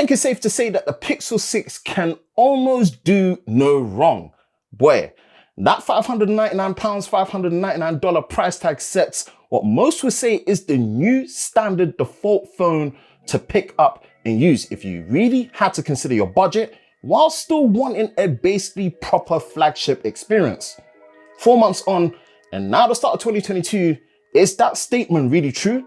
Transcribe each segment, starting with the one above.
think it's safe to say that the Pixel 6 can almost do no wrong. Boy, that £599, $599 price tag sets what most would say is the new standard default phone to pick up and use if you really had to consider your budget while still wanting a basically proper flagship experience. 4 months on, and now the start of 2022, is that statement really true? You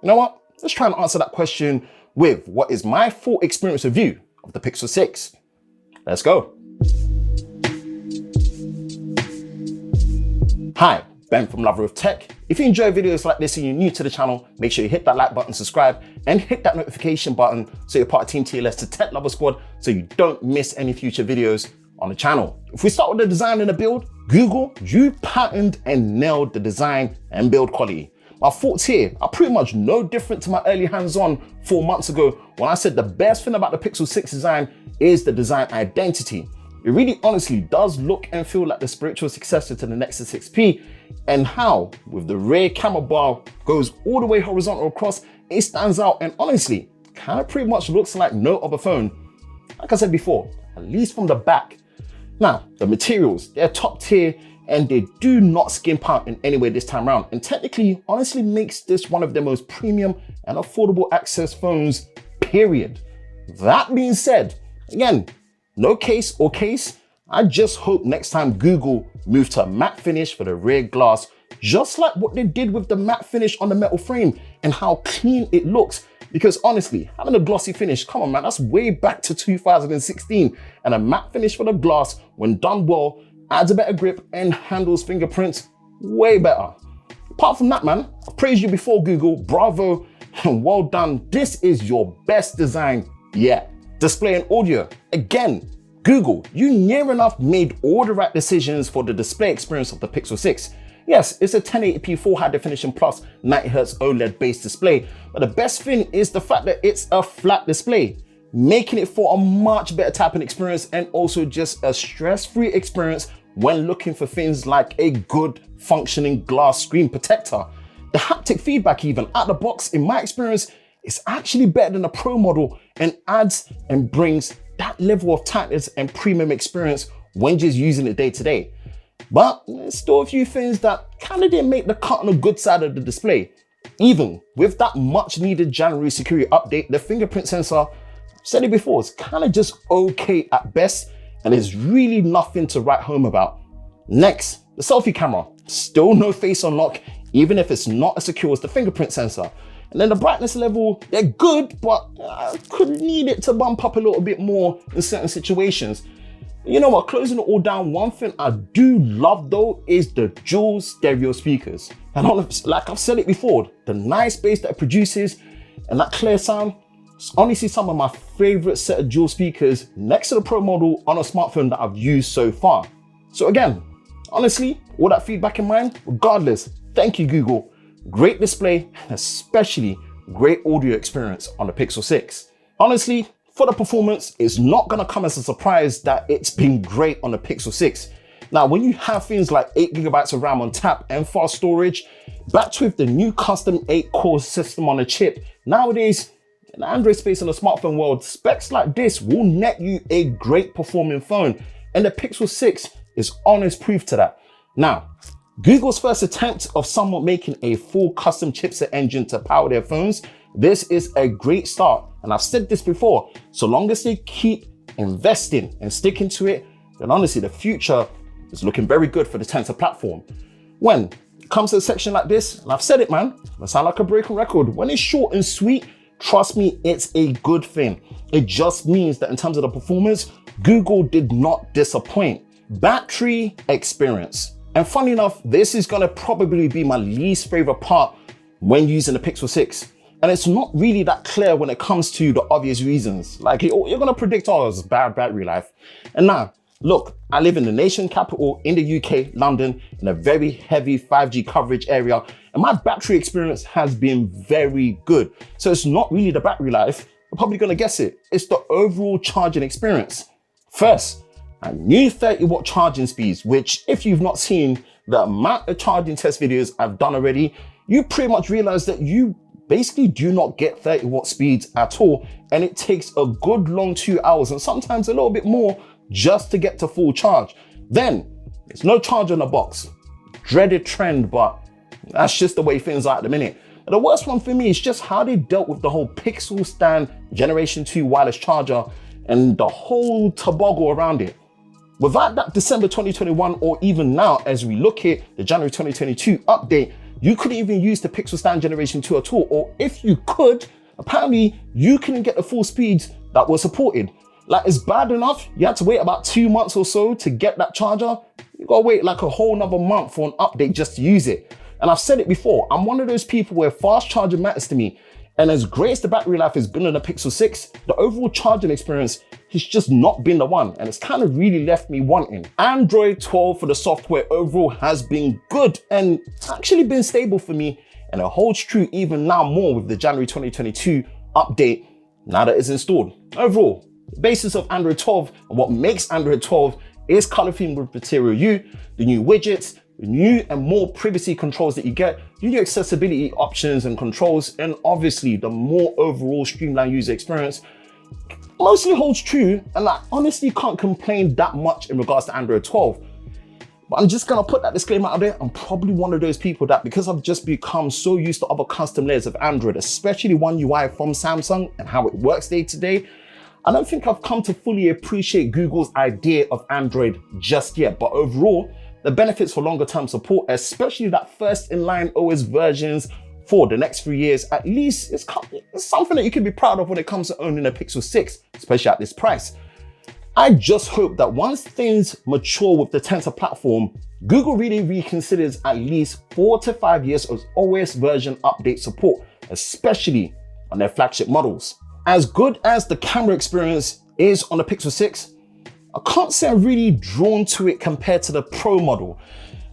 know what? Let's try and answer that question with what is my full experience review of the Pixel 6. Let's go. Hi, Ben from Lover of Tech. If you enjoy videos like this and you're new to the channel, make sure you hit that like button, subscribe, and hit that notification button so you're part of Team TLS to Tech Lover Squad so you don't miss any future videos on the channel. If we start with the design and the build, Google, you patented and nailed the design and build quality. My thoughts here are pretty much no different to my early hands-on 4 months ago when I said the best thing about the Pixel 6 design is the design identity. It really honestly does look and feel like the spiritual successor to the Nexus 6P, and how, with the rear camera bar goes all the way horizontal across, it stands out and honestly kind of pretty much looks like no other phone. Like I said before, at least from the back. Now, the materials, they're top tier and they do not skimp out in any way this time around, and technically honestly makes this one of the most premium and affordable access phones, period. That being said, again, no case or case, I just hope next time Google move to a matte finish for the rear glass, just like what they did with the matte finish on the metal frame and how clean it looks. Because honestly, having a glossy finish, come on man, that's way back to 2016. And a matte finish for the glass, when done well, adds a better grip and handles fingerprints way better. Apart from that, man, I've praised you before, Google, bravo, and well done. This is your best design yet. Display and audio, again, Google, you near enough made all the right decisions for the display experience of the Pixel 6. Yes, it's a 1080p full high definition plus 90Hz OLED based display, but the best thing is the fact that it's a flat display, making it for a much better tapping experience and also just a stress-free experience when looking for things like a good functioning glass screen protector. The haptic feedback even out the box, in my experience, is actually better than a Pro model and adds and brings that level of tightness and premium experience when just using it day to day. But there's still a few things that kind of didn't make the cut on the good side of the display. Even with that much needed January security update, the fingerprint sensor, I've said it before, it's kind of just okay at best, and there's really nothing to write home about. Next, the selfie camera, still no face unlock, even if it's not as secure as the fingerprint sensor. And then the brightness level, they're good, but I could need it to bump up a little bit more in certain situations. You know what, closing it all down, one thing I do love though is the dual stereo speakers. And like I've said it before, the nice bass that it produces and that clear sound, it's honestly some of my favorite set of dual speakers next to the Pro model on a smartphone that I've used so far. So again, honestly, all that feedback in mind, regardless, thank you Google. Great display, and especially great audio experience on the Pixel 6. Honestly, for the performance, it's not gonna come as a surprise that it's been great on the Pixel 6. Now, when you have things like 8GB of RAM on tap and fast storage, backed with the new custom 8-core system on a chip, nowadays, in the Android space in the smartphone world, specs like this will net you a great performing phone, and the Pixel 6 is honest proof to that. Now, Google's first attempt of somewhat making a full custom chipset engine to power their phones, this is a great start. And I've said this before, so long as they keep investing and sticking to it, then honestly, the future is looking very good for the Tensor platform. When it comes to a section like this, and I've said it, man, I sound like a breaking record. When it's short and sweet, trust me, it's a good thing. It just means that in terms of the performance, Google did not disappoint. Battery experience. And funny enough, this is gonna probably be my least favorite part when using the Pixel 6. And it's not really that clear when it comes to the obvious reasons. Like you're gonna predict, oh, it's bad battery life. And now, look, I live in the nation capital in the UK, London, in a very heavy 5G coverage area, and my battery experience has been very good. So it's not really the battery life, you're probably gonna guess it. It's the overall charging experience. First, a new 30-watt charging speeds, which if you've not seen the amount of charging test videos I've done already, you pretty much realize that you basically do not get 30-watt speeds at all, and it takes a good long 2 hours and sometimes a little bit more just to get to full charge. Then there's no charger in the box. Dreaded trend, but that's just the way things are at the minute. And the worst one for me is just how they dealt with the whole Pixel Stand Generation 2 wireless charger and the whole toboggle around it. Without that December 2021, or even now as we look at the January 2022 update, you couldn't even use the Pixel Stand Generation 2 at all. Or if you could, apparently you couldn't get the full speeds that were supported. Like, it's bad enough you had to wait about 2 months or so to get that charger. You gotta wait like a whole nother month for an update just to use it. And I've said it before, I'm one of those people where fast charging matters to me. And as great as the battery life has been on the Pixel 6, the overall charging experience has just not been the one. And it's kind of really left me wanting. Android 12 for the software overall has been good and it's actually been stable for me. And it holds true even now more with the January 2022 update now that it's installed. Overall, the basis of Android 12 and what makes Android 12 is color themed with Material U, the new widgets, the new and more privacy controls that you get, new accessibility options and controls, and obviously the more overall streamlined user experience mostly holds true. And I honestly can't complain that much in regards to Android 12. But I'm just gonna put that disclaimer out there. I'm probably one of those people that, because I've just become so used to other custom layers of Android, especially One UI from Samsung and how it works day to day, I don't think I've come to fully appreciate Google's idea of Android just yet. But overall, the benefits for longer term support, especially that first in line OS versions for the next 3 years, at least it's something that you can be proud of when it comes to owning a Pixel 6, especially at this price. I just hope that once things mature with the Tensor platform, Google really reconsiders at least 4 to 5 years of OS version update support, especially on their flagship models. As good as the camera experience is on the Pixel 6, I can't say I'm really drawn to it compared to the Pro model.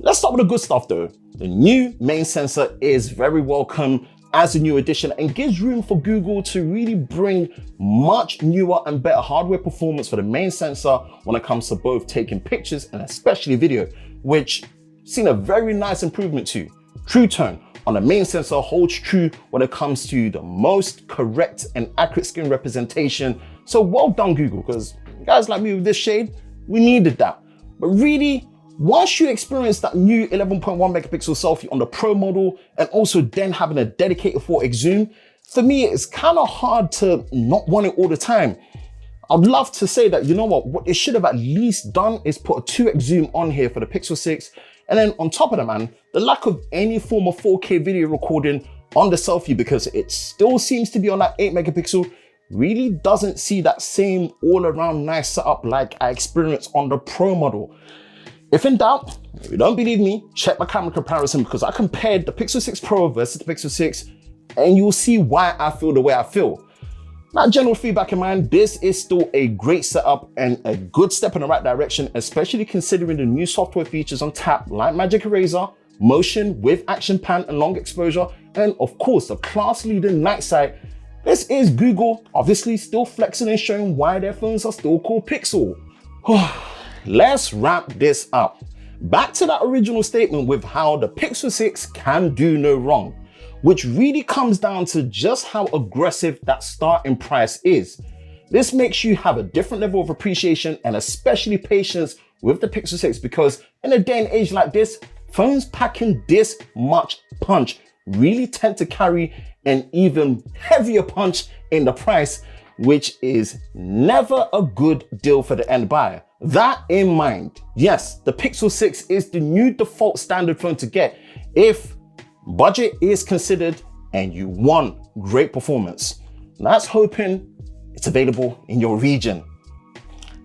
Let's start with the good stuff though. The new main sensor is very welcome as a new addition and gives room for Google to really bring much newer and better hardware performance for the main sensor when it comes to both taking pictures and especially video, which seen a very nice improvement to. True Tone on the main sensor holds true when it comes to the most correct and accurate skin representation. So well done, Google, because guys like me with this shade, we needed that. But really, once you experience that new 11.1 megapixel selfie on the Pro model and also then having a dedicated 4x zoom, for me, it's kind of hard to not want it all the time. I'd love to say that, you know what it should have at least done is put a 2x zoom on here for the Pixel 6. And then on top of that, man, the lack of any form of 4K video recording on the selfie, because it still seems to be on that 8 megapixel, really doesn't see that same all around nice setup like I experienced on the Pro model. If in doubt, if you don't believe me, check my camera comparison, because I compared the Pixel 6 Pro versus the Pixel 6 and you'll see why I feel the way I feel. That general feedback in mind, this is still a great setup and a good step in the right direction, especially considering the new software features on tap like Magic Eraser, motion with action pan and long exposure, and of course the class leading night sight. This is Google obviously still flexing and showing why their phones are still called Pixel. Let's wrap this up. Back to that original statement with how the Pixel 6 can do no wrong, which really comes down to just how aggressive that starting price is. This makes you have a different level of appreciation and especially patience with the Pixel 6, because in a day and age like this, phones packing this much punch really tend to carry an even heavier punch in the price, which is never a good deal for the end buyer. That in mind, yes, the Pixel 6 is the new default standard phone to get if budget is considered and you want great performance. That's hoping it's available in your region.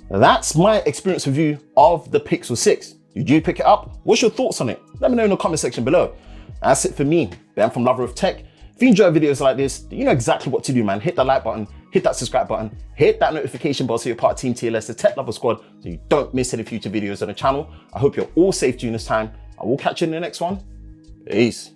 That's my experience review of the Pixel 6. Did you pick it up? What's your thoughts on it? Let me know in the comment section below. That's it for me, Ben from Lover of Tech. If you enjoy videos like this, you know exactly what to do, man. Hit that like button, hit that subscribe button, hit that notification bell so you're part of Team TLS, the Tech Lover Squad, so you don't miss any future videos on the channel. I hope you're all safe during this time. I will catch you in the next one. Peace.